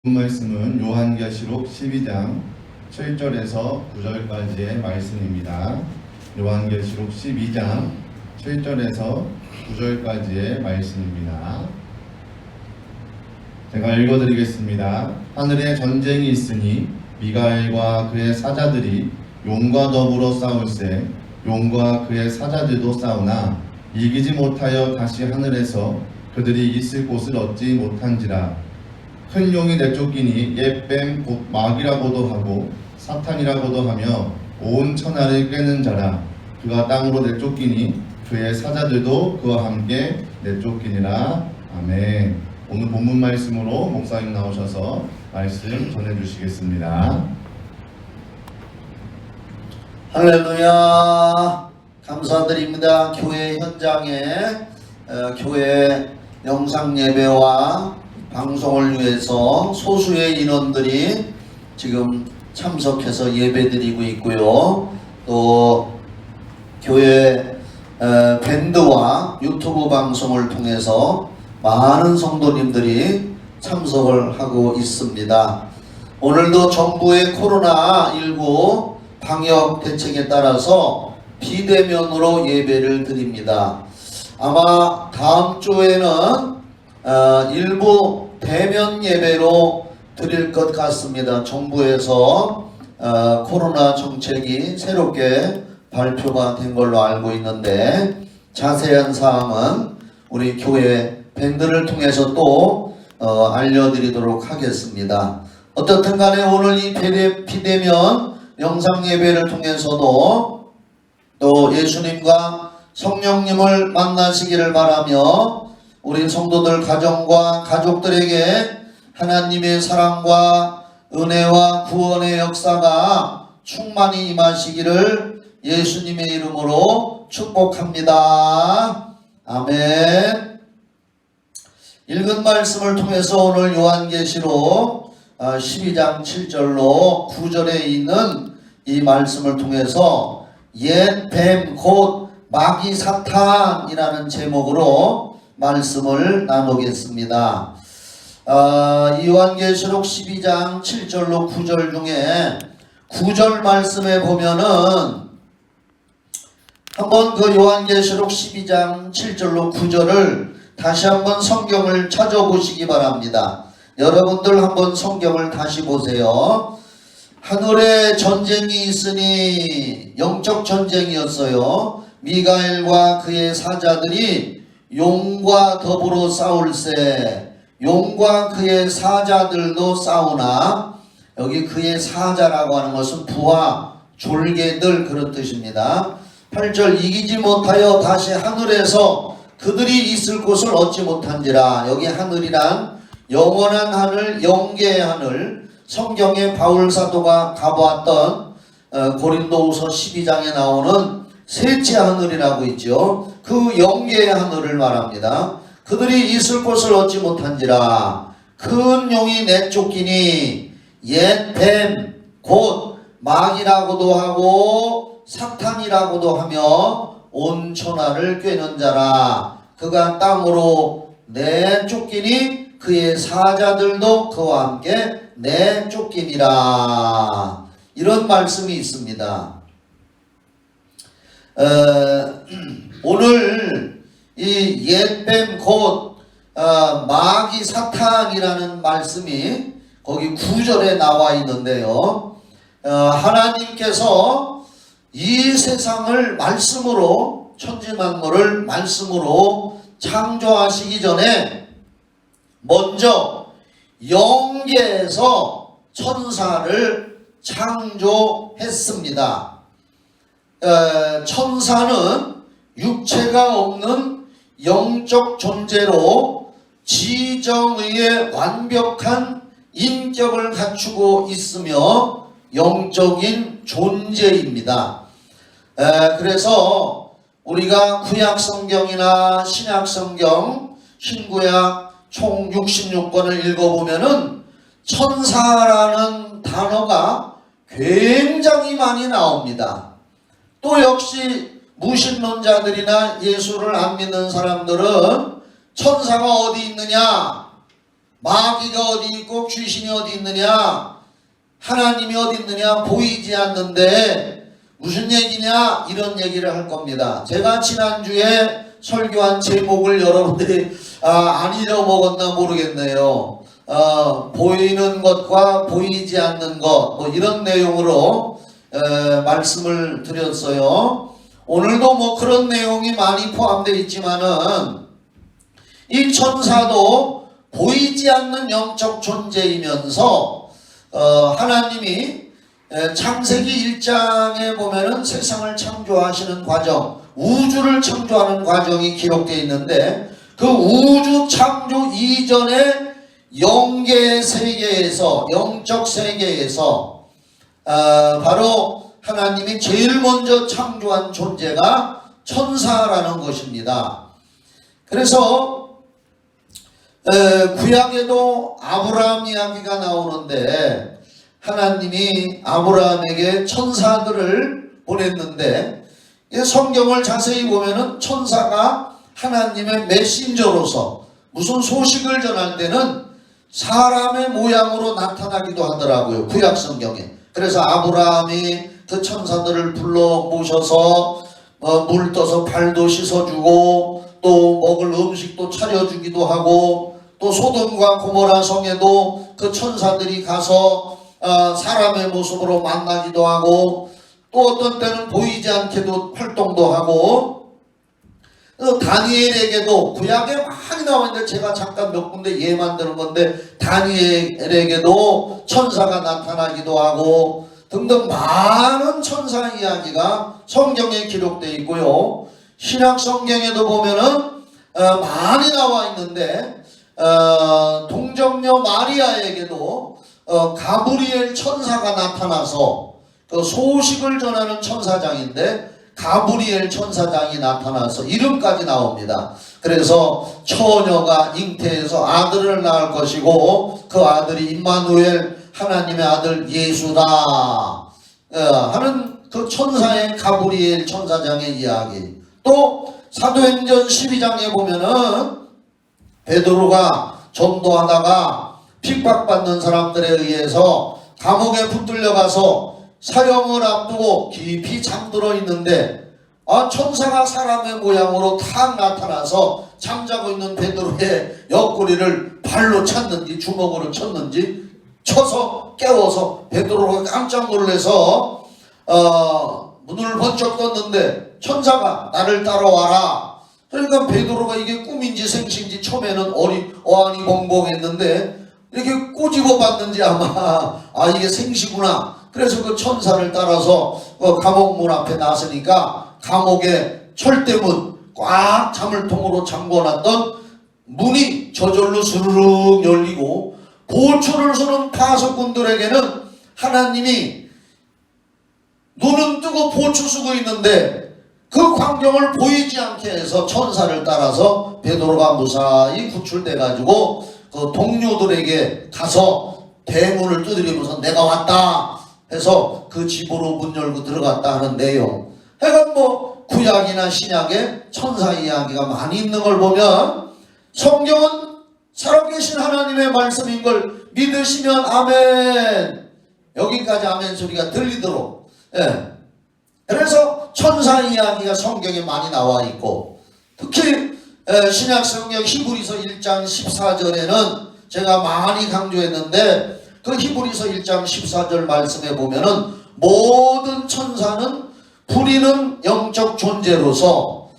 말씀은 요한계시록 12장 7절에서 9절까지의 말씀입니다. 요한계시록 12장 7절에서 9절까지의 말씀입니다. 제가 읽어드리겠습니다. 하늘에 전쟁이 있으니 미가엘과 그의 사자들이 용과 더불어 싸울세 용과 그의 사자들도 싸우나 이기지 못하여 다시 하늘에서 그들이 있을 곳을 얻지 못한지라. 큰 용이 내쫓기니 옛뱀 곧 마귀라고도 하고 사탄이라고도 하며 온 천하를 꿰는 자라. 그가 땅으로 내쫓기니 그의 사자들도 그와 함께 내쫓기니라. 아멘. 오늘 본문 말씀으로 목사님 나오셔서 말씀 전해주시겠습니다. 할렐루야. 감사드립니다. 교회 현장에 교회 영상 예배와 방송을 위해서 소수의 인원들이 지금 참석해서 예배드리고 있고요. 또 교회 밴드와 유튜브 방송을 통해서 많은 성도님들이 참석을 하고 있습니다. 오늘도 정부의 코로나19 방역 대책에 따라서 비대면으로 예배를 드립니다. 아마 다음 주에는 일부 대면 예배로 드릴 것 같습니다. 정부에서 코로나 정책이 새롭게 발표가 된 걸로 알고 있는데 자세한 사항은 우리 교회 밴드를 통해서 또 알려드리도록 하겠습니다. 어떻든 간에 오늘 이 비대면 영상 예배를 통해서도 또 예수님과 성령님을 만나시기를 바라며 우리 성도들 가정과 가족들에게 하나님의 사랑과 은혜와 구원의 역사가 충만히 임하시기를 예수님의 이름으로 축복합니다. 아멘. 읽은 말씀을 통해서 오늘 요한계시록 12장 7절로 9절에 있는 이 말씀을 통해서 옛 뱀 곧 마귀 사탄이라는 제목으로 말씀을 나누겠습니다. 요한계시록 12장 7절로 9절 중에 9절 말씀에 보면은 한번 그 요한계시록 12장 7절로 9절을 다시 한번 성경을 찾아보시기 바랍니다. 여러분들 한번 성경을 다시 보세요. 하늘에 전쟁이 있으니 영적 전쟁이었어요. 미가엘과 그의 사자들이 용과 더불어 싸울세 용과 그의 사자들도 싸우나 여기 그의 사자라고 하는 것은 부하 졸개들 그런 뜻입니다. 8절 이기지 못하여 다시 하늘에서 그들이 있을 곳을 얻지 못한지라. 여기 하늘이란 영원한 하늘 영계의 하늘 성경에 바울 사도가 가보았던 고린도후서 12장에 나오는 셋째 하늘이라고 있죠. 그 영계의 하늘을 말합니다. 그들이 있을 곳을 얻지 못한지라. 큰 용이 내쫓기니 옛 뱀 곧 마귀라고도 하고 사탄이라고도 하며 온 천하를 꿰는 자라. 그가 땅으로 내쫓기니 그의 사자들도 그와 함께 내쫓기니라. 이런 말씀이 있습니다. 오늘 이 옛뱀 곧 마귀 사탄이라는 말씀이 거기 9절에 나와 있는데요. 하나님께서 이 세상을 말씀으로 천지만물을 말씀으로 창조하시기 전에 먼저 영계에서 천사를 창조했습니다. 천사는 육체가 없는 영적 존재로 지정의의 완벽한 인격을 갖추고 있으며 영적인 존재입니다. 그래서 우리가 구약성경이나 신약성경, 신구약 총 66권을 읽어보면은 천사라는 단어가 굉장히 많이 나옵니다. 또 역시 무신론자들이나 예수를 안 믿는 사람들은 천사가 어디 있느냐? 마귀가 어디 있고 귀신이 어디 있느냐, 하나님이 어디 있느냐, 보이지 않는데 무슨 얘기냐, 이런 얘기를 할 겁니다. 제가 지난주에 설교한 제목을 여러분들이 안 잊어먹었나 모르겠네요. 보이는 것과 보이지 않는 것, 뭐 이런 내용으로 말씀을 드렸어요. 오늘도 뭐 그런 내용이 많이 포함되어 있지만은 이 천사도 보이지 않는 영적 존재이면서 하나님이 창세기 1장에 보면은 세상을 창조하시는 과정, 우주를 창조하는 과정이 기록되어 있는데, 그 우주 창조 이전에 영계 세계에서, 영적 세계에서 바로 하나님이 제일 먼저 창조한 존재가 천사라는 것입니다. 그래서 구약에도 아브라함 이야기가 나오는데, 하나님이 아브라함에게 천사들을 보냈는데, 성경을 자세히 보면은 천사가 하나님의 메신저로서 무슨 소식을 전할 때는 사람의 모양으로 나타나기도 하더라고요, 구약 성경에. 그래서 아브라함이 그 천사들을 불러 모셔서 물 떠서 발도 씻어주고 또 먹을 음식도 차려주기도 하고, 또 소돔과 고모라 성에도 그 천사들이 가서 사람의 모습으로 만나기도 하고, 또 어떤 때는 보이지 않게도 활동도 하고, 다니엘에게도 구약에 많이 나와 있는데 제가 잠깐 몇 군데 예만 드는 건데, 다니엘에게도 천사가 나타나기도 하고 등등 많은 천사 이야기가 성경에 기록되어 있고요. 신약 성경에도 보면은 많이 나와 있는데, 동정녀 마리아에게도 가브리엘 천사가 나타나서, 그 소식을 전하는 천사장인데 가브리엘 천사장이 나타나서 이름까지 나옵니다. 그래서 처녀가 잉태해서 아들을 낳을 것이고 그 아들이 임마누엘, 하나님의 아들 예수다 하는 그 천사의 가브리엘 천사장의 이야기. 또 사도행전 12장에 보면은 베드로가 전도하다가 핍박받는 사람들에 의해서 감옥에 붙들려 가서 사형을 앞두고 깊이 잠들어 있는데, 천사가 사람의 모양으로 탁 나타나서 잠자고 있는 베드로의 옆구리를 발로 찼는지 주먹으로 쳤는지 쳐서 깨워서 베드로가 깜짝 놀라서 문을 번쩍 떴는데 천사가 나를 따라와라. 그러니까 베드로가 이게 꿈인지 생시인지 처음에는 어안이 벙벙했는데, 이렇게 꼬집어 봤는지 아마 이게 생시구나. 그래서 그 천사를 따라서 감옥 문 앞에 나서니까 감옥의 철대문, 꽉 자물통으로 잠궈놨던 문이 저절로 스르륵 열리고, 보초를 서는 파수꾼들에게는 하나님이 눈은 뜨고 보초 쓰고 있는데 그 광경을 보이지 않게 해서 천사를 따라서 베드로가 무사히 구출돼 가지고 그 동료들에게 가서 대문을 두드리면서 내가 왔다 해서 그 집으로 문 열고 들어갔다 하는 내용. 그러니까 뭐 구약이나 신약에 천사 이야기가 많이 있는 걸 보면 성경은 살아계신 하나님의 말씀인 걸 믿으시면 아멘, 여기까지 아멘 소리가 들리도록. 그래서 천사 이야기가 성경에 많이 나와 있고, 특히 신약 성경 히브리서 1장 14절에는 제가 많이 강조했는데, 그 히브리서 1장 14절 말씀에 보면은 모든 천사는 부리는 영적 존재로서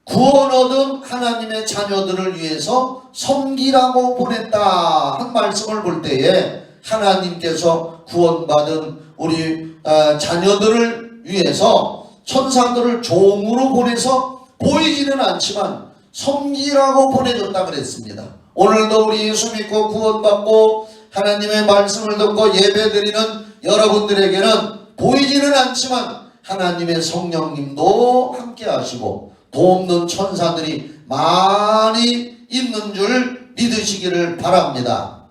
구원 얻은 하나님의 자녀들을 위해서 섬기라고 보냈다 한 말씀을 볼 때에, 하나님께서 구원받은 우리 자녀들을 위해서 천사들을 종으로 보내서 보이지는 않지만 섬기라고 보내줬다 그랬습니다. 오늘도 우리 예수 믿고 구원받고 하나님의 말씀을 듣고 예배드리는 여러분들에게는 보이지는 않지만 하나님의 성령님도 함께 하시고 돕는 천사들이 많이 있는 줄 믿으시기를 바랍니다.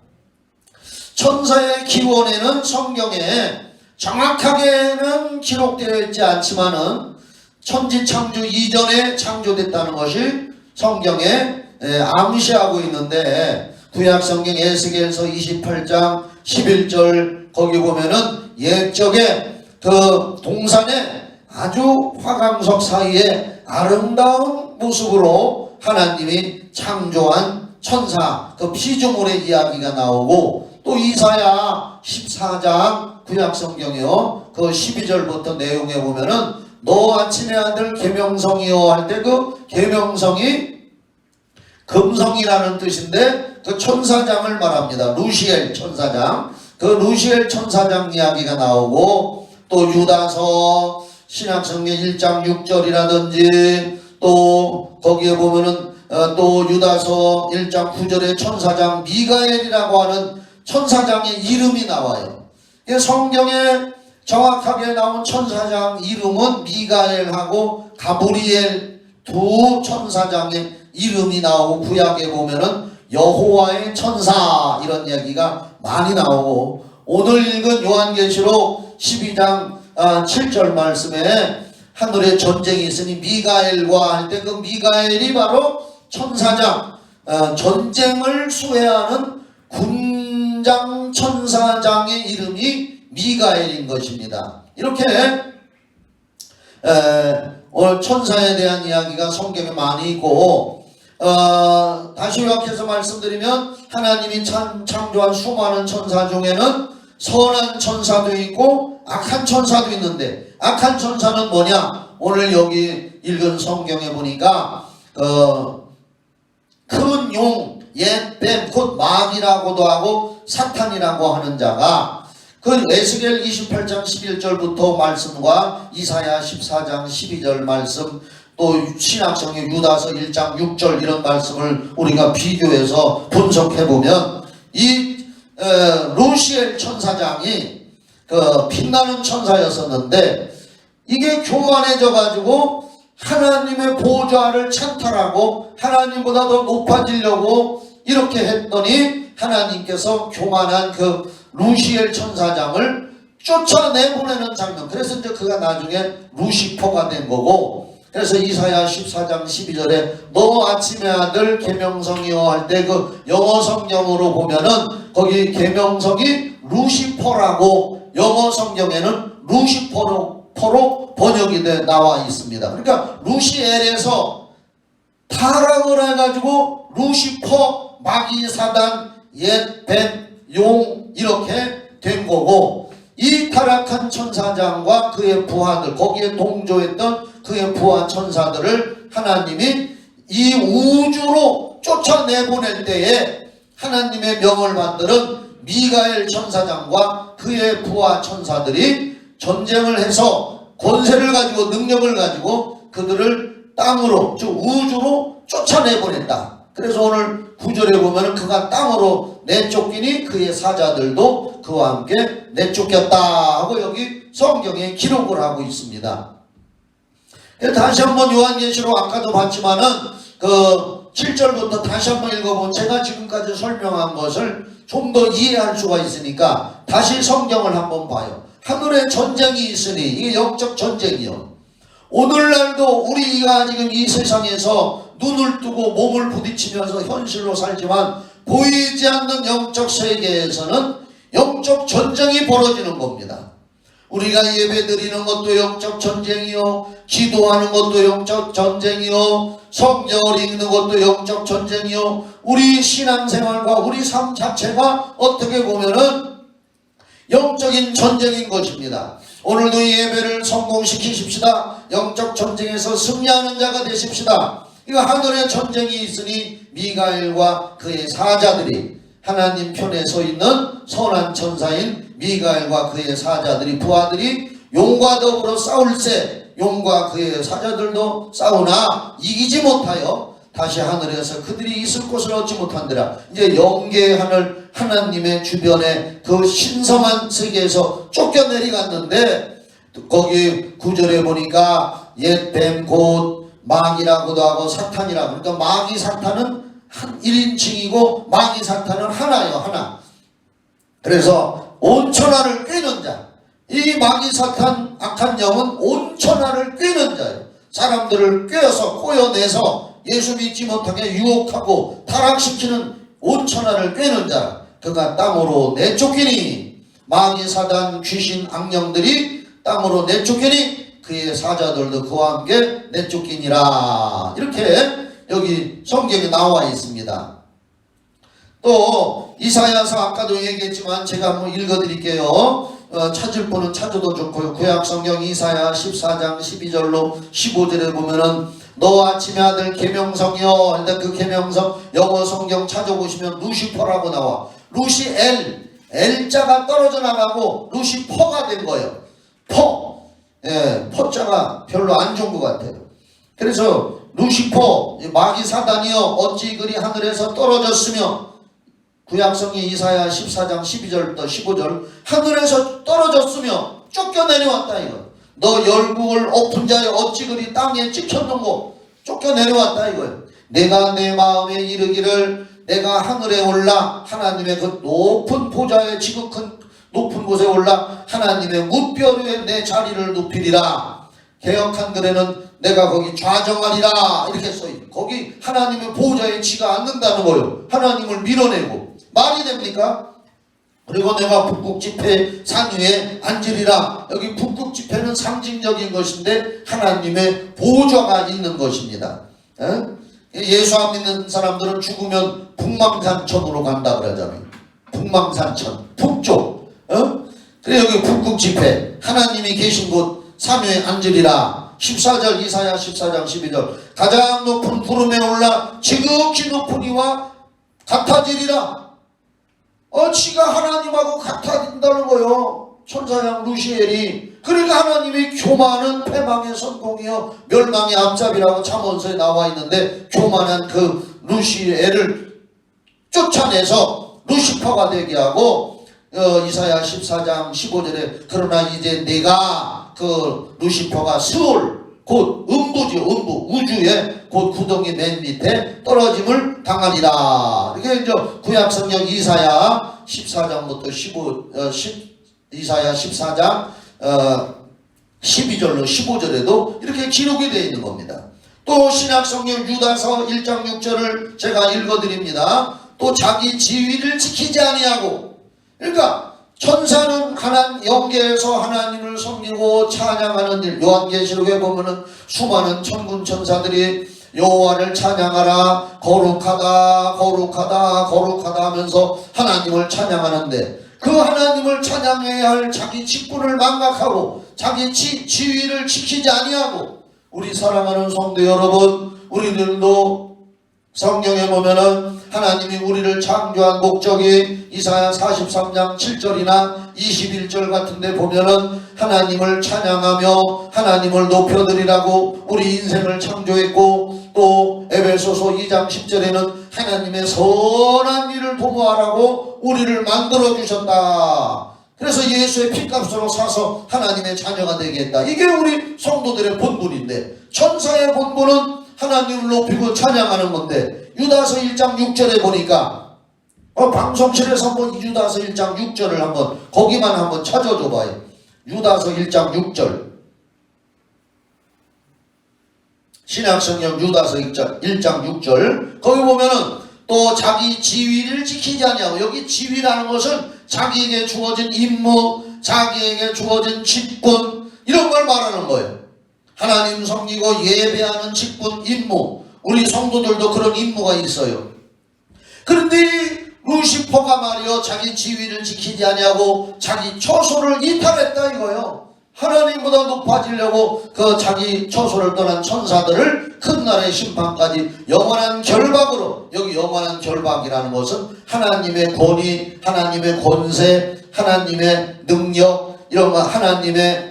천사의 기원에는 성경에 정확하게는 기록되어 있지 않지만은 천지창조 이전에 창조됐다는 것이 성경에 암시하고 있는데, 구약성경 에스겔서 28장 11절 거기 보면은 옛적에 그 동산에 아주 화강석 사이에 아름다운 모습으로 하나님이 창조한 천사 그 피조물의 이야기가 나오고, 또 이사야 14장 구약성경이요 그 12절부터 내용에 보면은 너 아침의 아들 계명성이요 할 때 그 계명성이 금성이라는 뜻인데 그 천사장을 말합니다. 루시엘 천사장. 그 루시엘 천사장 이야기가 나오고, 또 유다서 신약성경 1장 6절이라든지 또 거기에 보면은 또 유다서 1장 9절에 천사장 미가엘이라고 하는 천사장의 이름이 나와요. 성경에 정확하게 나온 천사장 이름은 미가엘하고 가브리엘 두 천사장의 이름이 나오고, 구약에 보면은 여호와의 천사 이런 이야기가 많이 나오고, 오늘 읽은 요한계시록 12장 7절 말씀에 하늘에 전쟁이 있으니 미가엘과 할 때 그 미가엘이 바로 천사장, 전쟁을 수행하는 군장 천사장의 이름이 미가엘인 것입니다. 이렇게 오늘 천사에 대한 이야기가 성경에 많이 있고, 다시 요약해서 말씀드리면 하나님이 창조한 수많은 천사 중에는 선한 천사도 있고 악한 천사도 있는데, 악한 천사는 뭐냐? 오늘 여기 읽은 성경에 보니까 큰 용, 옛뱀, 곧 마귀라고도 하고 사탄이라고 하는 자가 그 에스겔 28장 11절부터 말씀과 이사야 14장 12절 말씀, 또 신약성경 유다서 1장 6절 이런 말씀을 우리가 비교해서 분석해보면 이 루시엘 천사장이 그 빛나는 천사였었는데, 이게 교만해져 가지고 하나님의 보좌를 찬탈하고 하나님보다 더 높아지려고 이렇게 했더니 하나님께서 교만한 그 루시엘 천사장을 쫓아내보내는 장면. 그래서 이제 그가 나중에 루시퍼가 된 거고, 그래서 이사야 14장 12절에 너 아침의 아들 계명성이여 할 때 그 영어 성경으로 보면은 거기 계명성이 루시퍼라고 영어 성경에는 루시퍼로 번역이 돼 나와 있습니다. 그러니까 루시엘에서 타락을 해가지고 루시퍼, 마귀, 사단, 옛, 뱀, 용 이렇게 된 거고, 이 타락한 천사장과 그의 부하들, 거기에 동조했던 그의 부하 천사들을 하나님이 이 우주로 쫓아내보낼 때에 하나님의 명을 받들은 미가엘 천사장과 그의 부하 천사들이 전쟁을 해서 권세를 가지고 능력을 가지고 그들을 땅으로, 즉 우주로 쫓아내보냈다. 그래서 오늘 9절에 보면 그가 땅으로 내쫓기니 그의 사자들도 그와 함께 내쫓겼다 하고 여기 성경에 기록을 하고 있습니다. 다시 한번 요한계시록 아까도 봤지만은 그 7절부터 다시 한번 읽어보면 제가 지금까지 설명한 것을 좀 더 이해할 수가 있으니까 다시 성경을 한번 봐요. 하늘에 전쟁이 있으니 이게 영적 전쟁이요. 오늘날도 우리가 지금 이 세상에서 눈을 뜨고 몸을 부딪히면서 현실로 살지만 보이지 않는 영적 세계에서는 영적 전쟁이 벌어지는 겁니다. 우리가 예배 드리는 것도 영적 전쟁이요, 기도하는 것도 영적 전쟁이요, 성경을 읽는 것도 영적 전쟁이요, 우리 신앙생활과 우리 삶 자체가 어떻게 보면은 영적인 전쟁인 것입니다. 오늘도 이 예배를 성공시키십시다. 영적 전쟁에서 승리하는 자가 되십시다. 이거 하늘에 전쟁이 있으니 미가엘과 그의 사자들이, 하나님 편에 서 있는 선한 천사인 미가엘과 그의 사자들이, 부하들이 용과 더불어 싸울세 용과 그의 사자들도 싸우나 이기지 못하여 다시 하늘에서 그들이 있을 곳을 얻지 못한대라. 이제 영계의 하늘 하나님의 주변에 그 신성한 세계에서 쫓겨내려갔는데, 거기 9절에 보니까 옛 뱀 곧 마귀라고도 하고 사탄이라고, 그러니까 마귀 사탄은 한 1인칭이고 마귀 사탄은 하나예요, 하나. 그래서 온 천하를 꿰는 자, 이 마귀 사탄 악한 영은 온 천하를 꿰는 자예요. 사람들을 꿰어서 꼬여내서 예수 믿지 못하게 유혹하고 타락시키는 온 천하를 꿰는 자라. 그가 땅으로 내쫓기니 마귀 사단 귀신 악령들이 땅으로 내쫓기니 그의 사자들도 그와 함께 내쫓기니라. 이렇게 여기 성경에 나와 있습니다. 또 이사야서 아까도 얘기했지만 제가 한번 읽어드릴게요. 찾을 분은 찾아도 좋고요. 구약성경 이사야 14장 12절로 15절에 보면은 너 아침의 아들 계명성이여. 일단 그 계명성 영어 성경 찾아보시면 루시퍼라고 나와. 루시엘, L자가 떨어져 나가고 루시퍼가 된 거예요. 퍼, 퍼자가 별로 안 좋은 것 같아요. 그래서 루시퍼, 마귀 사단이여 어찌 그리 하늘에서 떨어졌으며, 구약성경 이사야 14장 12절부터 15절, 하늘에서 떨어졌으며 쫓겨내려왔다 이거. 너 열국을 엎은 자여 어찌 그리 땅에 찍혔는고. 쫓겨내려왔다 이거예요. 내가 내 마음에 이르기를 내가 하늘에 올라 하나님의 그 높은 보좌에 지극한 높은 곳에 올라 하나님의 무별 위에 내 자리를 높이리라. 개역한 글에는 내가 거기 좌정하리라 이렇게 써있고, 거기 하나님의 보좌에 지가 않는다는 거예요. 하나님을 밀어내고. 말이 됩니까? 그리고 내가 북극지폐 산 위에 앉으리라. 여기 북극지폐는 상징적인 것인데 하나님의 보좌가 있는 것입니다. 예수 안 믿는 사람들은 죽으면 북망산천으로 간다 그러잖아요. 북망산천, 북쪽. 그래 여기 북극지폐 하나님이 계신 곳 산 위에 앉으리라. 14절 이사야 14장 12절 가장 높은 구름에 올라 지극히 높은 이와 같아지리라. 지가 하나님하고 같아진다는 거요. 천사장 루시엘이. 그러니까 하나님이 교만은 패망의 선봉이요 멸망의 앞잡이라고 잠언서에 나와 있는데, 교만한 그 루시엘을 쫓아내서 루시퍼가 되게 하고, 이사야 14장 15절에 그러나 이제 내가 그 루시퍼가 스올 곧 음부죠. 음부 우주의 곧 구덩이 맨 밑에 떨어짐을 당하리라. 이게 이제 구약성경 이사야 14장부터 이사야 14장 12절로 15절에도 이렇게 기록이 되어 있는 겁니다. 또 신약성경 유다서 1장 6절을 제가 읽어드립니다. 또 자기 지위를 지키지 아니하고, 그러니까 천사는 영계에서 하나님을 섬기고 찬양하는 일. 요한계시록에 보면은 수많은 천군 천사들이 여호와를 찬양하라 거룩하다 거룩하다 거룩하다 하면서 하나님을 찬양하는데, 그 하나님을 찬양해야 할 자기 직분을 망각하고 자기 지위를 지키지 아니하고, 우리 사랑하는 성도 여러분, 우리들도 성경에 보면은 하나님이 우리를 창조한 목적이 이사야 43장 7절이나 21절 같은데 보면은 하나님을 찬양하며 하나님을 높여드리라고 우리 인생을 창조했고, 또 에베소서 2장 10절에는 하나님의 선한 일을 도모하라고 우리를 만들어 주셨다. 그래서 예수의 피값으로 사서 하나님의 자녀가 되겠다. 이게 우리 성도들의 본분인데, 천사의 본분은 하나님을 높이고 찬양하는 건데, 유다서 1장 6절에 보니까 방송실에서 한번 유다서 1장 6절을 한번 거기만 한번 찾아줘 봐요. 유다서 1장 6절. 신약성경 유다서 1장 6절. 거기 보면은 또 자기 지위를 지키지 아니하고, 여기 지위라는 것은 자기에게 주어진 임무, 자기에게 주어진 직분, 이런 걸 말하는 거예요. 하나님 섬기고 예배하는 직분, 임무. 우리 성도들도 그런 임무가 있어요. 그런데 루시퍼가 말이요, 자기 지위를 지키지 아니하고 자기 처소를 이탈했다 이거요. 하나님보다 높아지려고 그 자기 처소를 떠난 천사들을 큰 날의 심판까지 영원한 결박으로. 여기 영원한 결박이라는 것은 하나님의 권위, 하나님의 권세, 하나님의 능력, 이런 거, 하나님의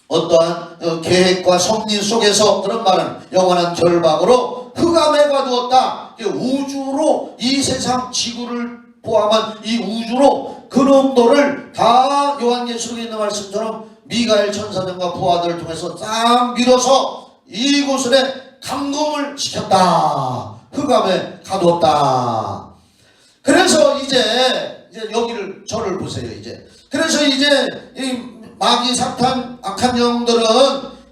어떠한 계획과 섭리 속에서 그런 말은 영원한 결박으로 흑암에 가두었다. 우주로, 이 세상 지구를 포함한 이 우주로 그놈들을 다 요한계시록에 있는 말씀처럼 미가엘 천사장과 부하들을 통해서 딱 밀어서 이곳에 감금을 시켰다. 흑암에 가두었다. 그래서 이제 여기를 저를 보세요. 그래서 이제 이 마귀 사탄 악한 영들은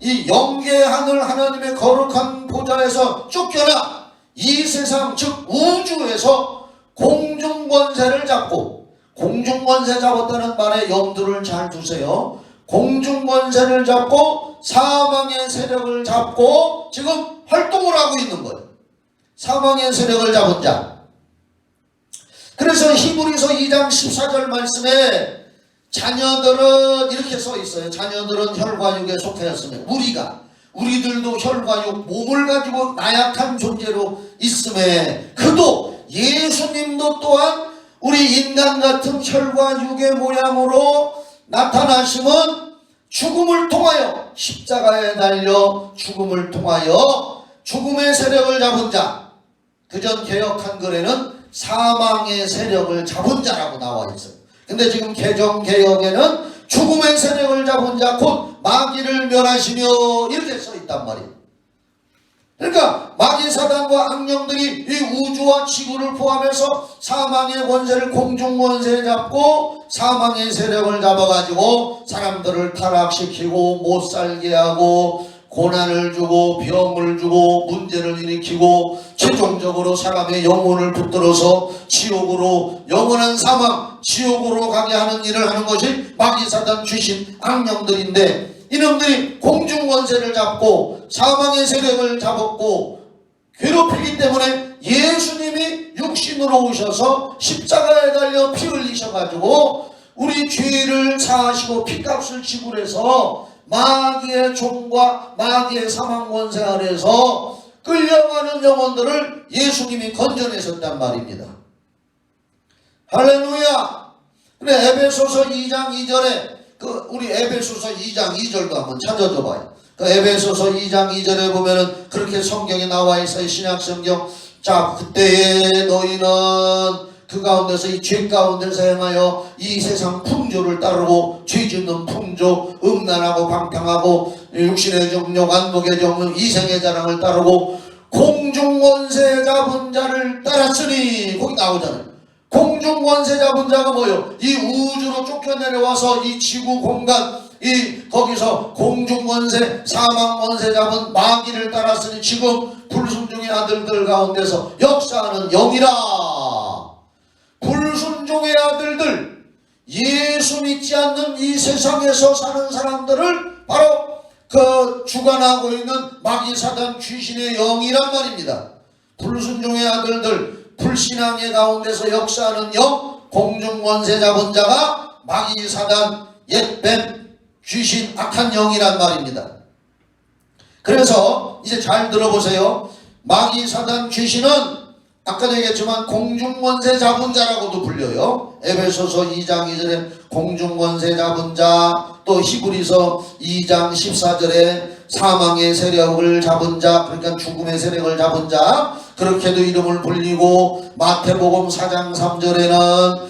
이 영계 하늘 하나님의 거룩한 보좌에서 쫓겨나 이 세상 즉 우주에서 공중권세를 잡고, 공중권세 잡았다는 말에 염두를 잘 두세요. 공중권세를 잡고 사망의 세력을 잡고 지금 활동을 하고 있는 거예요. 사망의 세력을 잡은 자. 그래서 히브리서 2장 14절 말씀에 자녀들은 이렇게 써 있어요. 자녀들은 혈과 육에 속하였으며 우리들도 혈과 육 몸을 가지고 나약한 존재로 있음에 그도 예수님도 또한 우리 인간 같은 혈과 육의 모양으로 나타나심은 죽음을 통하여 십자가에 달려 죽음을 통하여 죽음의 세력을 잡은 자. 그전 개역 한글에는 사망의 세력을 잡은 자라고 나와 있어요. 근데 지금 개정 개역에는 죽음의 세력을 잡은 자 곧 마귀를 멸하시며 이렇게 써 있단 말이에요. 그러니까 마귀 사단과 악령들이 이 우주와 지구를 포함해서 사망의 권세를 공중 권세에 잡고 사망의 세력을 잡아가지고 사람들을 타락시키고 못살게 하고 고난을 주고 병을 주고 문제를 일으키고 최종적으로 사람의 영혼을 붙들어서 지옥으로 영원한 사망 지옥으로 가게 하는 일을 하는 것이 마귀사단 귀신 악령들인데 이놈들이 공중권세를 잡고 사망의 세력을 잡았고 괴롭히기 때문에 예수님이 육신으로 오셔서 십자가에 달려 피 흘리셔가지고 우리 죄를 사하시고 피값을 지불해서 마귀의 종과 마귀의 사망권세 아래서 끌려가는 영혼들을 예수님이 건져내셨단 말입니다. 할렐루야. 그래 에베소서 2장 2절에 우리 에베소서 2장 2절도 한번 찾아줘 봐요. 에베소서 2장 2절에 보면은 그렇게 성경에 나와 있어요. 신약 성경. 자, 그때에 너희는 그 가운데서 이 죄 가운데서 행하여 이 세상 풍조를 따르고 죄 짓는 풍조, 음란하고 방탕하고 육신의 정욕, 안목의 정욕, 이생의 자랑을 따르고 공중권세 잡은 자를 따랐으니 거기 나오잖아요. 공중권세 잡은 자가 뭐예요? 이 우주로 쫓겨내려와서 이 지구 공간 거기서 공중권세 사망권세 잡은 마귀를 따랐으니 지금 불순종의 아들들 가운데서 역사하는 영이라. 불순종의 아들들, 예수 믿지 않는 이 세상에서 사는 사람들을 바로 주관하고 있는 마귀사단 귀신의 영이란 말입니다. 불순종의 아들들, 불신앙의 가운데서 역사하는 영, 공중권세 잡은 자가 마귀사단, 옛뱀, 귀신, 악한 영이란 말입니다. 그래서 이제 잘 들어보세요. 마귀사단 귀신은 아까도 얘기했지만 공중권세 잡은 자라고도 불려요. 에베소서 2장 2절에 공중권세 잡은 자, 또 히브리서 2장 14절에 사망의 세력을 잡은 자, 그러니까 죽음의 세력을 잡은 자, 그렇게도 이름을 불리고 마태복음 4장 3절에는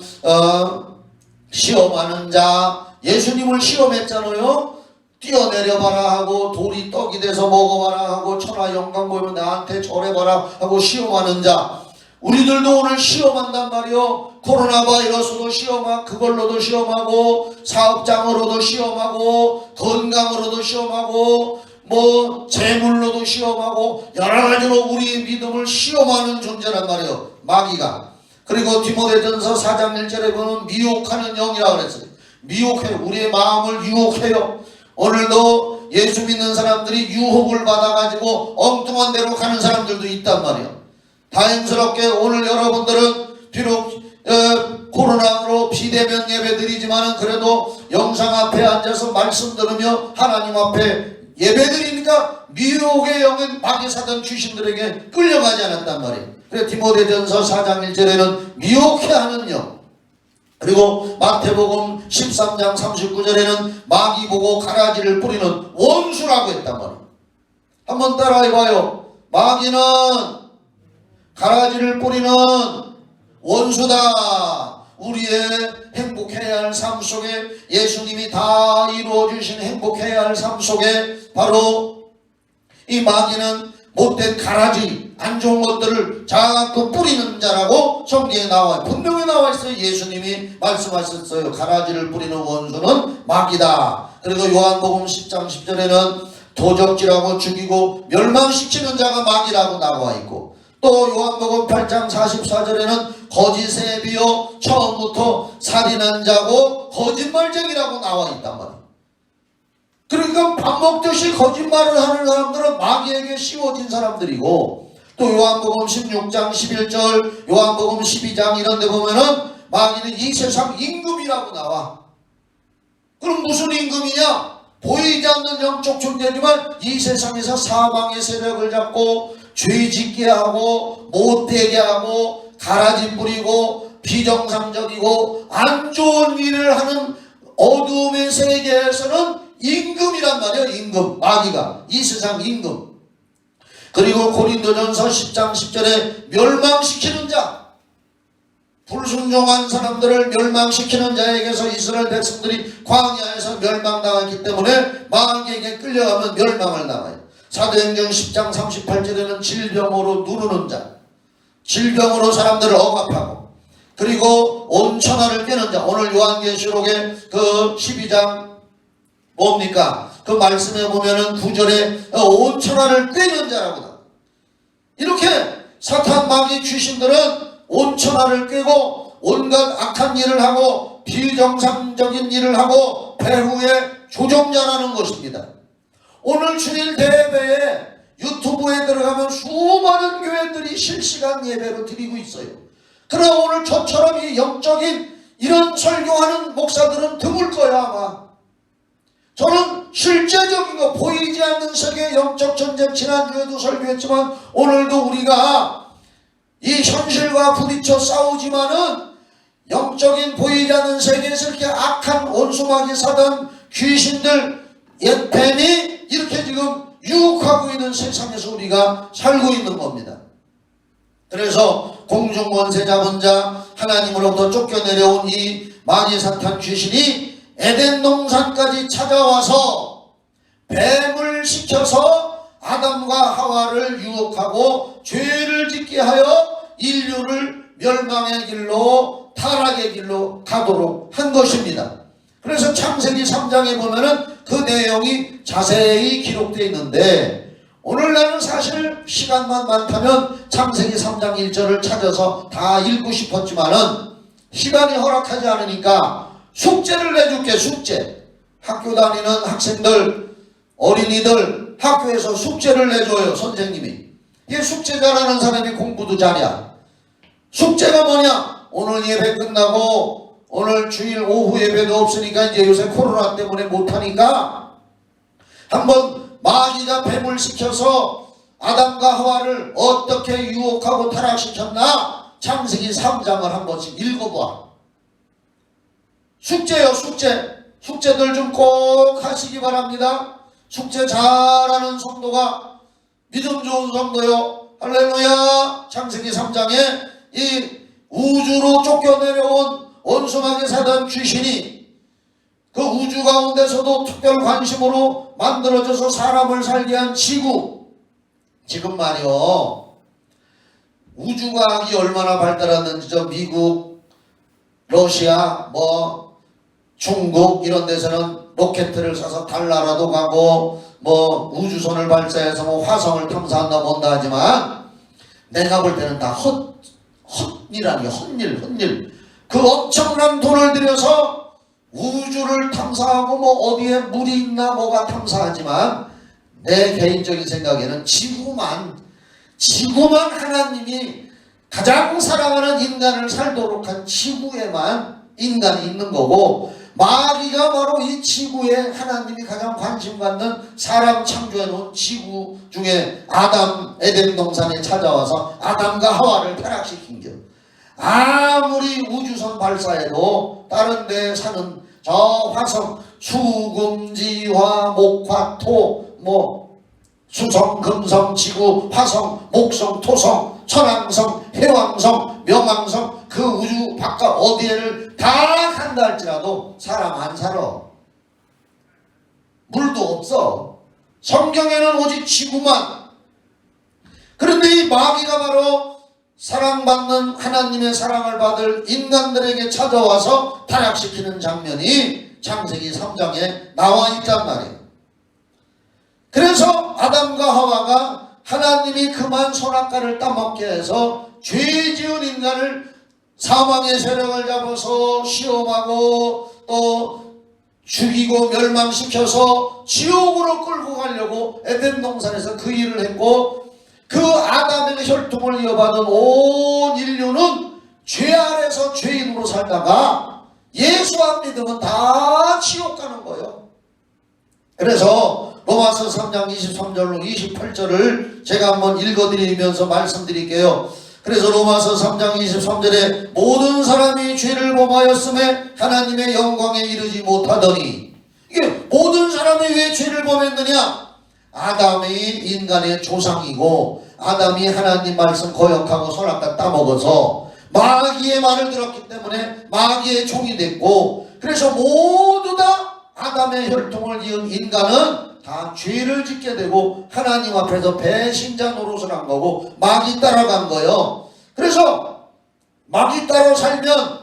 시험하는 자, 예수님을 시험했잖아요. 뛰어내려봐라 하고 돌이 떡이 돼서 먹어봐라 하고 천하 영광 보이면 나한테 절해봐라 하고 시험하는 자. 우리들도 오늘 시험한단 말이요. 코로나 바이러스도 시험하고 그걸로도 시험하고 사업장으로도 시험하고 건강으로도 시험하고 뭐 재물로도 시험하고 여러 가지로 우리의 믿음을 시험하는 존재란 말이에요. 마귀가. 그리고 디모데전서 4장 1절에 보면 미혹하는 영이라고 그랬어요. 미혹해요. 우리의 마음을 유혹해요. 오늘도 예수 믿는 사람들이 유혹을 받아가지고 엉뚱한 데로 가는 사람들도 있단 말이에요. 다행스럽게 오늘 여러분들은 비록 코로나로 비대면 예배 드리지만 그래도 영상 앞에 앉아서 말씀 들으며 하나님 앞에 예배 드리니까 미혹의 영은 마귀사단 귀신들에게 끌려가지 않았단 말이에요. 그래서 디모데전서 4장 1절에는 미혹해 하는 영, 그리고 마태복음 13장 39절에는 마귀 보고 가라지를 뿌리는 원수라고 했단 말이에요. 한번 따라해봐요. 마귀는 가라지를 뿌리는 원수다. 우리의 행복해야 할 삶 속에 예수님이 다 이루어주신 행복해야 할 삶 속에 바로 이 마귀는 못된 가라지 안 좋은 것들을 자꾸 뿌리는 자라고 성경에 나와요. 분명히 나와 있어요. 예수님이 말씀하셨어요. 가라지를 뿌리는 원수는 마귀다. 그리고 요한복음 10장 10절에는 도적질하고 죽이고 멸망시키는 자가 마귀라고 나와 있고 또 요한복음 8장 44절에는 거짓의 비요 처음부터 살인한 자고 거짓말쟁이라고 나와 있단 말이에요. 그러니까 밥 먹듯이 거짓말을 하는 사람들은 마귀에게 씌워진 사람들이고, 또 요한복음 16장 11절 요한복음 12장 이런 데 보면은 마귀는 이 세상 임금이라고 나와. 그럼 무슨 임금이냐? 보이지 않는 영적 존재지만 이 세상에서 사망의 세력을 잡고 죄 짓게 하고 못되게 하고 가라지 뿌리고 비정상적이고 안 좋은 일을 하는 어둠의 세계에서는 임금이란 말이에요. 임금, 마귀가 이 세상 임금. 그리고 고린도전서 10장 10절에 멸망시키는 자, 불순종한 사람들을 멸망시키는 자에게서 이스라엘 백성들이 광야에서 멸망당했기 때문에 마귀에게 끌려가면 멸망을 당해요. 사도행전 10장 38절에는 질병으로 누르는 자, 질병으로 사람들을 억압하고, 그리고 온천하를 깨는 자, 오늘 요한계시록의 그 12장 뭡니까? 그 말씀에 보면은 9절에 온천하를 꿰는 자라고 나와. 이렇게 사탄 마귀 귀신들은 온천하를 꿰고 온갖 악한 일을 하고 비정상적인 일을 하고 배후의 조종자라는 것입니다. 오늘 주일 대회에 유튜브에 들어가면 수많은 교회들이 실시간 예배로 드리고 있어요. 그러나 오늘 저처럼 이 영적인 이런 설교하는 목사들은 드물 거야 아마. 저는 실제적인 거, 보이지 않는 세계 영적 전쟁, 지난주에도 설교했지만 오늘도 우리가 이 현실과 부딪혀 싸우지만은 영적인 보이지 않는 세계에서 이렇게 악한 원수마귀 사단 귀신들 뱀이 이렇게 지금 유혹하고 있는 세상에서 우리가 살고 있는 겁니다. 그래서 공중권세 잡은 자, 하나님으로부터 쫓겨내려온 이 마귀 사탄 귀신이 에덴 동산까지 찾아와서 뱀을 시켜서 아담과 하와를 유혹하고 죄를 짓게 하여 인류를 멸망의 길로, 타락의 길로 가도록 한 것입니다. 그래서 창세기 3장에 보면은 그 내용이 자세히 기록되어 있는데, 오늘 나는 사실 시간만 많다면 창세기 3장 1절을 찾아서 다 읽고 싶었지만은 시간이 허락하지 않으니까 숙제를 내줄게. 숙제. 학교 다니는 학생들, 어린이들 학교에서 숙제를 내줘요. 선생님이. 이게 숙제 잘하는 사람이 공부도 잘해. 숙제가 뭐냐? 오늘 예배 끝나고 오늘 주일 오후 예배도 없으니까 이제 요새 코로나 때문에 못하니까 한번 마귀가 뱀을 시켜서 아담과 하와를 어떻게 유혹하고 타락시켰나 창세기 3장을 한 번씩 읽어봐. 숙제요, 숙제. 숙제들 좀 꼭 하시기 바랍니다. 숙제 잘하는 성도가 믿음 좋은 성도요. 할렐루야. 창세기 3장에 이 우주로 쫓겨내려온 원수마귀 사단 귀신이 그 우주 가운데서도 특별 관심으로 만들어져서 사람을 살게 한 지구. 지금 말이요, 우주과학이 얼마나 발달했는지 저 미국, 러시아, 중국 이런 데서는 로켓을 쏴서 달나라도 가고 우주선을 발사해서 화성을 탐사한다 본다 하지만 내가 볼 때는 다 헛일아니에요. 헛일. 그 엄청난 돈을 들여서 우주를 탐사하고 어디에 물이 있나 뭐가 탐사하지만 내 개인적인 생각에는 지구만 하나님이 가장 사랑하는 인간을 살도록 한 지구에만 인간이 있는 거고, 마귀가 바로 이 지구에 하나님이 가장 관심 갖는 사람 창조해 놓은 지구 중에 아담 에덴 동산에 찾아와서 아담과 하와를 타락시킨 겨. 아무리 우주선 발사해도 다른 데 사는 저 화성 수금지화 목화 토 수성 금성 지구 화성 목성 토성 천왕성 해왕성 명왕성 그 우주 바깥 어디에를 다 간다 할지라도 사람 안 살아. 물도 없어. 성경에는 오직 지구만. 그런데 이 마귀가 바로 사랑받는 하나님의 사랑을 받을 인간들에게 찾아와서 타락시키는 장면이 창세기 3장에 나와 있단 말이에요. 그래서 아담과 하와가 하나님이 그만 선악과를 따먹게 해서 죄 지은 인간을 사망의 세력을 잡아서 시험하고 또 죽이고 멸망시켜서 지옥으로 끌고 가려고 에덴 동산에서 그 일을 했고, 그 아담의 혈통을 이어받은 온 인류는 죄 아래서 죄인으로 살다가 예수 안 믿으면 다 지옥 가는 거예요. 그래서 로마서 3장 23절로 28절을 제가 한번 읽어드리면서 말씀드릴게요. 그래서 로마서 3장 23절에 모든 사람이 죄를 범하였음에 하나님의 영광에 이르지 못하더니, 이게 모든 사람이 왜 죄를 범했느냐? 아담이 인간의 조상이고 아담이 하나님 말씀 거역하고 선악과 따먹어서 마귀의 말을 들었기 때문에 마귀의 종이 됐고, 그래서 모두 다 아담의 혈통을 이은 인간은 다 죄를 짓게 되고 하나님 앞에서 배신자 노릇을 한 거고 마귀 따라간 거예요. 그래서 마귀 따라 살면,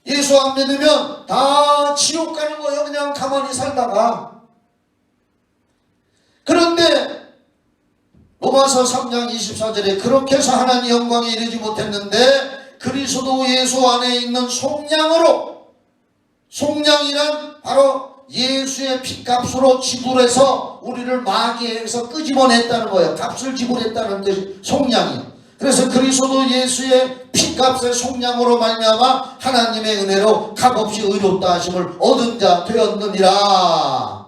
예수 안 믿으면 다 지옥 가는 거예요. 그냥 가만히 살다가. 그런데 로마서 3장 24절에 그렇게 해서 하나님 영광에 이르지 못했는데 그리스도 예수 안에 있는 속량으로, 속량이란 바로 예수의 핏값으로 지불해서 우리를 마귀에게서 끄집어냈다는 거예요. 값을 지불했다는 뜻이 속량이에요. 그래서 그리스도 예수의 핏값의 속량으로 말미암아 하나님의 은혜로 값없이 의롭다 하심을 얻은 자 되었느니라.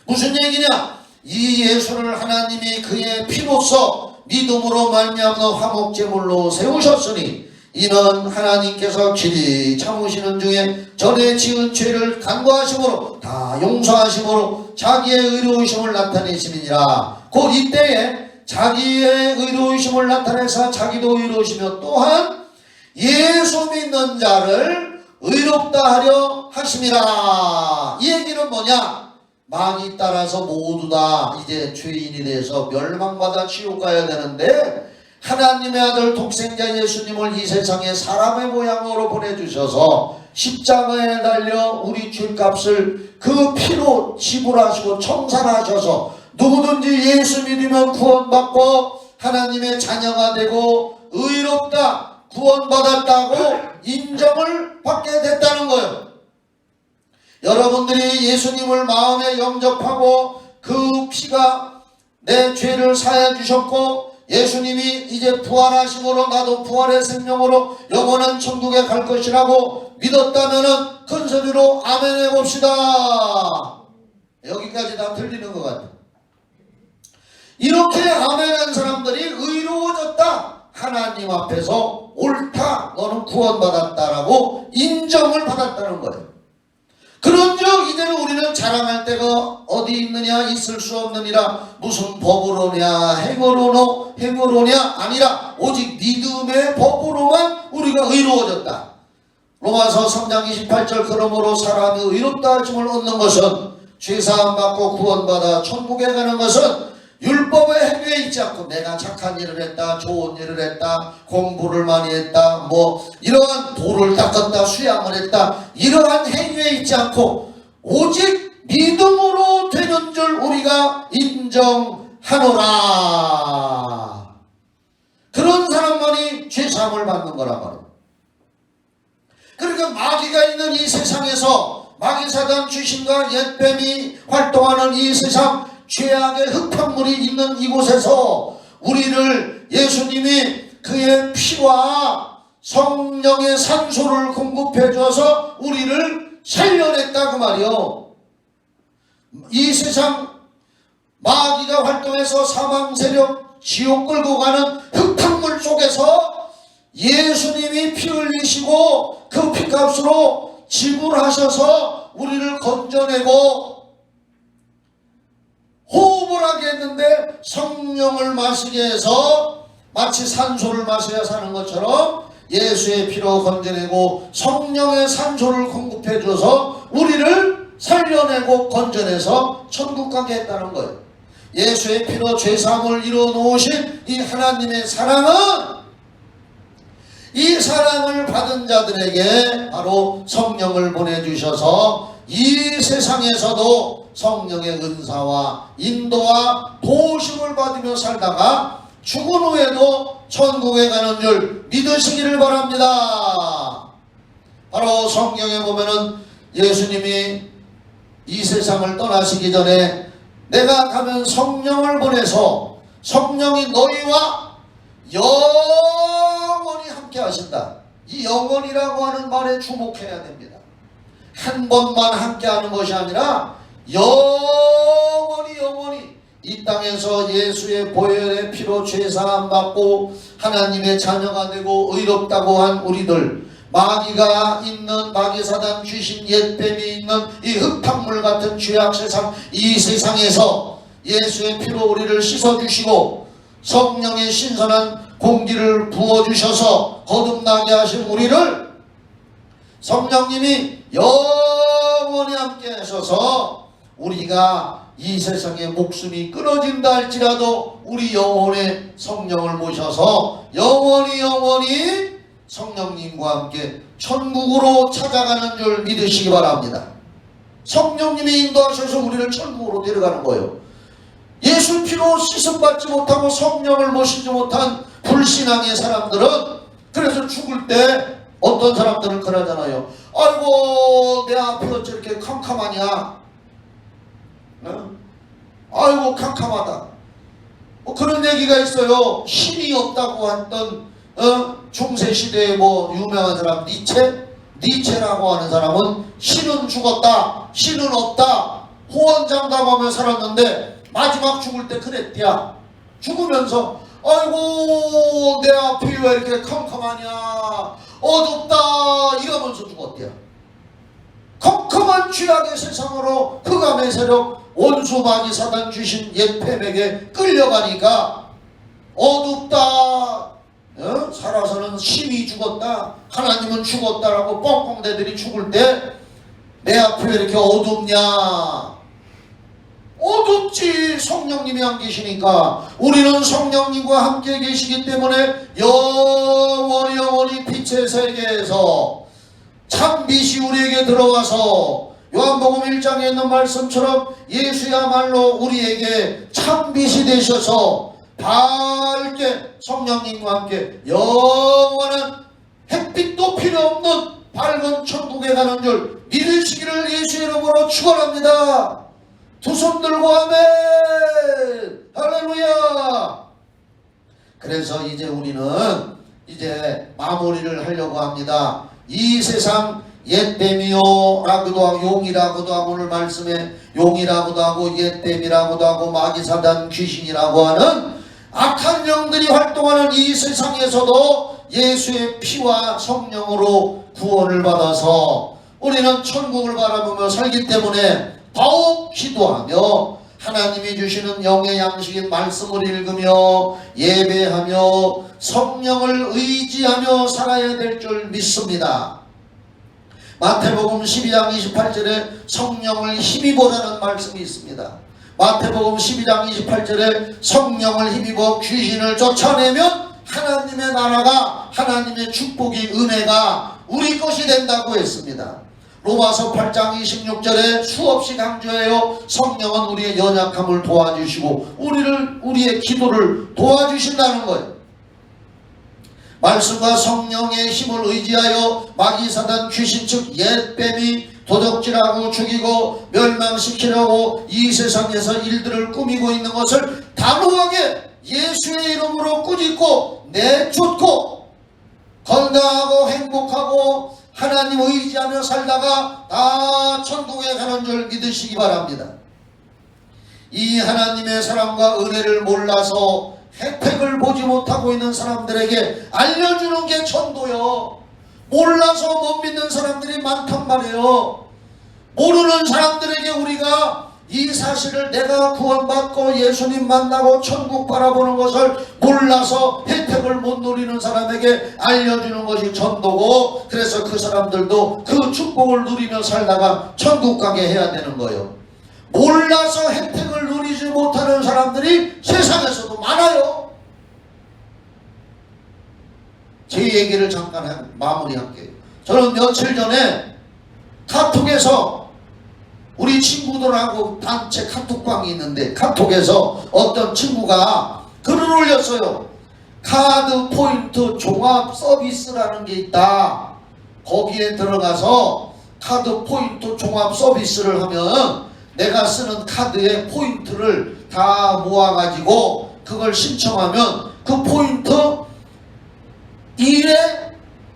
무슨 얘기냐? 이 예수를 하나님이 그의 피로써 믿음으로 말미암는 화목제물로 세우셨으니 이는 하나님께서 길이 참으시는 중에 전에 지은 죄를 간과하심으로 다 용서하심으로 자기의 의로우심을 나타내심이니라. 곧 이때에 자기의 의로우심을 나타내서 자기도 의로우시며 또한 예수 믿는 자를 의롭다 하려 하심이라. 이 얘기는 뭐냐? 마귀 따라서 모두 다 이제 죄인이 돼서 멸망받아 지옥 가야 되는데, 하나님의 아들 독생자 예수님을 이 세상에 사람의 모양으로 보내주셔서 십자가에 달려 우리 죄값을 그 피로 지불하시고 청산하셔서 누구든지 예수 믿으면 구원받고 하나님의 자녀가 되고 의롭다, 구원받았다고 인정을 받게 됐다는 거예요. 여러분들이 예수님을 마음에 영접하고 그 피가 내 죄를 사해 주셨고 예수님이 이제 부활하심으로 나도 부활의 생명으로 영원한 천국에 갈 것이라고 믿었다면은 큰 소리로 아멘 해봅시다. 여기까지 다 들리는 것 같아요. 이렇게 아멘한 사람들이 의로워졌다. 하나님 앞에서 옳다, 너는 구원받았다라고 인정을 받았다는 거예요. 그런즉 이제는 우리는 자랑할 때가 어디 있느냐? 있을 수 없느니라. 무슨 법으로냐 행으로냐 아니라 오직 믿음의 법으로만 우리가 의로워졌다. 로마서 3장 28절 그러므로 사람이 의롭다 하심을 얻는 것은 죄사함 받고 구원받아 천국에 가는 것은 율법의 행위에 있지 않고 내가 착한 일을 했다, 좋은 일을 했다, 공부를 많이 했다, 뭐 이러한 돌을 닦았다, 수양을 했다, 이러한 행위에 있지 않고 오직 믿음으로 되는 줄 우리가 인정하노라. 그런 사람만이 죄사함을 받는 거란 말이에요. 그러니까 마귀가 있는 이 세상에서, 마귀사단 귀신과 옛뱀이 활동하는 이 세상, 죄악의 흙탕물이 있는 이곳에서 우리를 예수님이 그의 피와 성령의 산소를 공급해 줘서 우리를 살려냈다 그 말이요. 이 세상 마귀가 활동해서 사망 세력 지옥 끌고 가는 흙탕물 속에서 예수님이 피 흘리시고 그 피값으로 지불하셔서 우리를 건져내고 호흡을 하게 했는데 성령을 마시게 해서 마치 산소를 마셔야 사는 것처럼 예수의 피로 건져내고 성령의 산소를 공급해 줘서 우리를 살려내고 건져내서 천국 가게 했다는 거예요. 예수의 피로 죄사함을 이루어 놓으신 이 하나님의 사랑은 이 사랑을 받은 자들에게 바로 성령을 보내주셔서 이 세상에서도 성령의 은사와 인도와 도우심을 받으며 살다가 죽은 후에도 천국에 가는 줄 믿으시기를 바랍니다. 바로 성경에 보면은 예수님이 이 세상을 떠나시기 전에 내가 가면 성령을 보내서 성령이 너희와 영원히 함께 하신다. 이 영원이라고 하는 말에 주목해야 됩니다. 한 번만 함께 하는 것이 아니라 영원히 이 땅에서 예수의 보혈의 피로 죄사함 받고 하나님의 자녀가 되고 의롭다고 한 우리들, 마귀가 있는, 마귀사단 귀신 옛뱀이 있는 이 흙탕물 같은 죄악 세상, 이 세상에서 예수의 피로 우리를 씻어주시고 성령의 신선한 공기를 부어주셔서 거듭나게 하신 우리를 성령님이 영원히 함께 하셔서 우리가 이 세상에 목숨이 끊어진다 할지라도 우리 영혼의 성령을 모셔서 영원히 성령님과 함께 천국으로 찾아가는 줄 믿으시기 바랍니다. 성령님이 인도하셔서 우리를 천국으로 데려가는 거예요. 예수 피로 씻음받지 못하고 성령을 모시지 못한 불신앙의 사람들은 그래서 죽을 때 어떤 사람들은 그러잖아요. 아이고 내 앞이 어찌 이렇게 캄캄하냐, 아이고 캄캄하다, 뭐 그런 얘기가 있어요. 신이 없다고 했던 중세시대에 뭐 유명한 사람 니체라고 하는 사람은 신은 죽었다, 신은 없다, 호언장담하며 살았는데 마지막 죽을 때 그랬대야. 죽으면서 아이고 내 앞이 왜 이렇게 컴컴하냐, 어둡다 이러면서 죽었대요. 컴컴한 죄악의 세상으로 흑암의 세력, 원수 마귀 사단 귀신 옛뱀에게 끌려가니까 어둡다, 살아서는 심히 죽었다, 하나님은 죽었다라고 뻥뻥대들이 죽을 때 내 앞이 왜 이렇게 어둡냐, 어둡지. 성령님이 안 계시니까. 우리는 성령님과 함께 계시기 때문에 영원히 빛의 세계에서 참빛이 우리에게 들어와서 요한복음 1장에 있는 말씀처럼 예수야말로 우리에게 참빛이 되셔서 밝게 성령님과 함께 영원한 햇빛도 필요 없는 밝은 천국에 가는 줄 믿으시기를 예수의 이름으로 축원합니다. 두 손 들고 아멘, 할렐루야. 그래서 이제 우리는 이제 마무리를 하려고 합니다. 이 세상 옛뱀이요라고도 하고 용이라고도 하고, 오늘 말씀에 용이라고도 하고 옛뱀이라고도 하고 마귀사단 귀신이라고 하는 악한 영들이 활동하는 이 세상에서도 예수의 피와 성령으로 구원을 받아서 우리는 천국을 바라보며 살기 때문에 더욱 기도하며 하나님이 주시는 영의 양식인 말씀을 읽으며 예배하며 성령을 의지하며 살아야 될 줄 믿습니다. 마태복음 12장 28절에 성령을 힘입어라는 말씀이 있습니다. 마태복음 12장 28절에 성령을 힘입어 귀신을 쫓아내면 하나님의 나라가, 하나님의 축복이, 은혜가 우리 것이 된다고 했습니다. 로마서 8장 26절에 수없이 강조해요. 성령은 우리의 연약함을 도와주시고 우리의 기도를 도와주신다는 거예요. 말씀과 성령의 힘을 의지하여 마귀사단 귀신 즉 옛뱀이 도적질하고 죽이고 멸망시키려고 이 세상에서 일들을 꾸미고 있는 것을 단호하게 예수의 이름으로 꾸짖고 내쫓고 건강하고 행복하고 하나님 의지하며 살다가 다 천국에 가는 줄 믿으시기 바랍니다. 이 하나님의 사랑과 은혜를 몰라서 혜택을 보지 못하고 있는 사람들에게 알려주는 게 전도요. 몰라서 못 믿는 사람들이 많단 말이에요. 모르는 사람들에게 우리가 이 사실을, 내가 구원받고 예수님 만나고 천국 바라보는 것을 몰라서 혜택을 못 누리는 사람에게 알려주는 것이 전도고, 그래서 그 사람들도 그 축복을 누리며 살다가 천국 가게 해야 되는 거예요. 몰라서 혜택을 누리지 못하는 사람들이 세상에서도 많아요. 제 얘기를 잠깐 마무리할게요. 저는 며칠 전에 카톡에서 우리 친구들하고 단체 카톡방이 있는데 카톡에서 어떤 친구가 글을 올렸어요. 카드 포인트 종합 서비스라는 게 있다. 거기에 들어가서 카드 포인트 종합 서비스를 하면 내가 쓰는 카드의 포인트를 다 모아가지고 그걸 신청하면 그 포인트 1에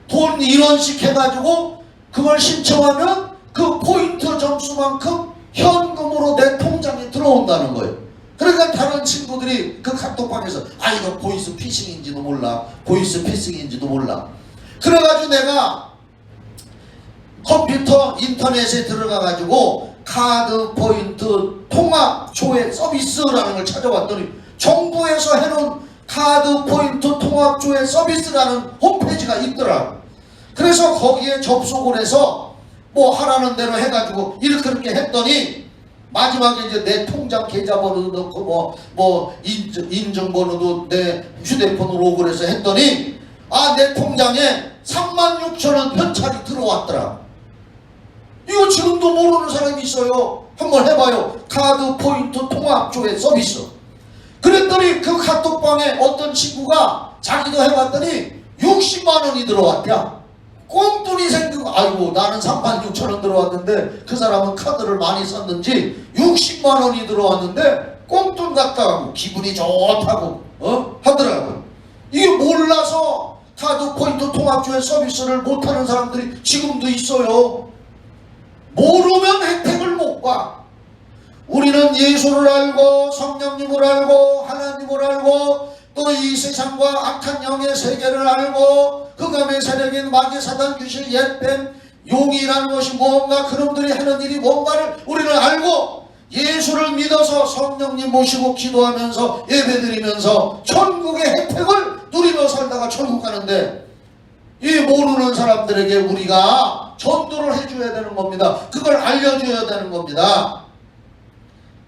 돈 1원씩 해가지고 그걸 신청하면 그 포인트 점수만큼 현금으로 내 통장에 들어온다는 거예요. 그러니까 다른 친구들이 그 카톡방에서 이거 보이스 피싱인지도 몰라, 보이스 피싱인지도 몰라. 그래가지고 내가 컴퓨터 인터넷에 들어가가지고 카드 포인트 통합 조회 서비스라는 걸 찾아봤더니 정부에서 해놓은 카드 포인트 통합 조회 서비스라는 홈페이지가 있더라. 그래서 거기에 접속을 해서 뭐 하라는 대로 해가지고 이렇게 했더니 마지막에 이제 내 통장 계좌번호도 넣고 뭐 인증번호도 내 휴대폰으로 로그를 해서 했더니 내 통장에 36,000원 현찰이 들어왔더라. 이거 지금도 모르는 사람이 있어요. 한번 해봐요. 카드 포인트 통합 조회 서비스. 그랬더니 그 카톡방에 어떤 친구가 자기도 해봤더니 60만 원이 들어왔대요. 꽁돈이 생기고 아이고 나는 36,000원 들어왔는데 그 사람은 카드를 많이 썼는지 60만 원이 들어왔는데 꽁돈 같다고 기분이 좋다고 하더라고요. 이게 몰라서 카드 포인트 통합조회 서비스를 못하는 사람들이 지금도 있어요. 모르면 혜택을 못 봐. 우리는 예수를 알고 성령님을 알고 하나님을 알고 또 이 세상과 악한 영의 세계를 알고 흑암의 세력인 마귀 사단 귀신 옛뱀 용이라는 것이 뭔가 그놈들이 하는 일이 뭔가를 우리는 알고 예수를 믿어서 성령님 모시고 기도하면서 예배드리면서 천국의 혜택을 누리며 살다가 천국 가는데 이 모르는 사람들에게 우리가 전도를 해줘야 되는 겁니다. 그걸 알려줘야 되는 겁니다.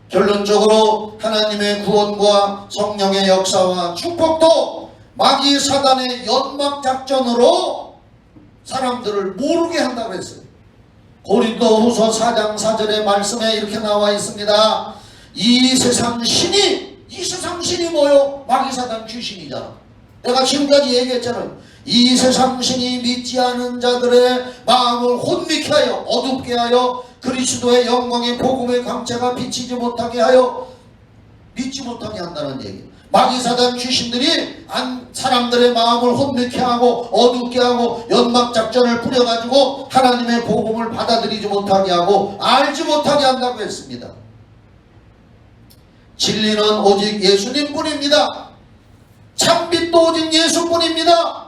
결론적으로 하나님의 구원과 성령의 역사와 축복도 마귀 사단의 연막 작전으로 사람들을 모르게 한다고 했어요. 고린도후서 4장 4절의 말씀에 이렇게 나와 있습니다. 이 세상 신이 뭐요? 마귀 사단 귀신이잖아. 내가 지금까지 얘기했잖아요. 이 세상 신이 믿지 않은 자들의 마음을 혼미케 하여 어둡게 하여 그리스도의 영광의 복음의 광채가 비치지 못하게 하여 믿지 못하게 한다는 얘기. 마귀 사단 귀신들이 사람들의 마음을 혼미케 하고 어둡게 하고 연막 작전을 뿌려가지고 하나님의 복음을 받아들이지 못하게 하고 알지 못하게 한다고 했습니다. 진리는 오직 예수님뿐입니다. 참빛도 오직 예수뿐입니다.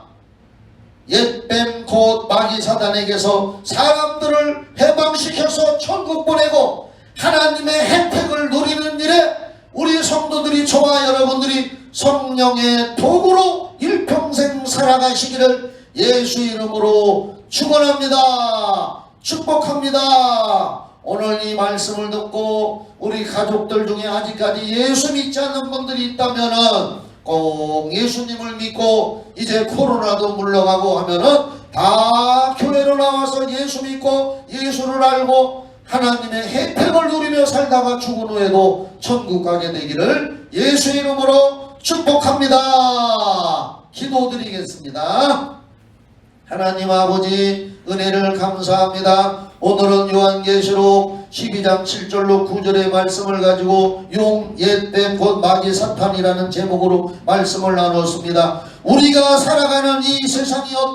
옛뱀 곧 마귀 사단에게서 사람들을 해방시켜서 천국 보내고 하나님의 혜택을 누리는 일에 우리 성도들이 저와 여러분들이 성령의 도구로 일평생 살아가시기를 예수 이름으로 축원합니다. 축복합니다. 오늘 이 말씀을 듣고 우리 가족들 중에 아직까지 예수 믿지 않는 분들이 있다면은 꼭 예수님을 믿고 이제 코로나도 물러가고 하면은 다 교회로 나와서 예수 믿고 예수를 알고 하나님의 혜택을 누리며 살다가 죽은 후에도 천국 가게 되기를 예수 이름으로 축복합니다. 기도드리겠습니다. 하나님 아버지 은혜를 감사합니다. 오늘은 요한계시록 12장 7절로 9절의 말씀을 가지고 용, 옛뱀, 곧 마귀 사탄이라는 제목으로 말씀을 나눴습니다. 우리가 살아가는 이 세상이 어떤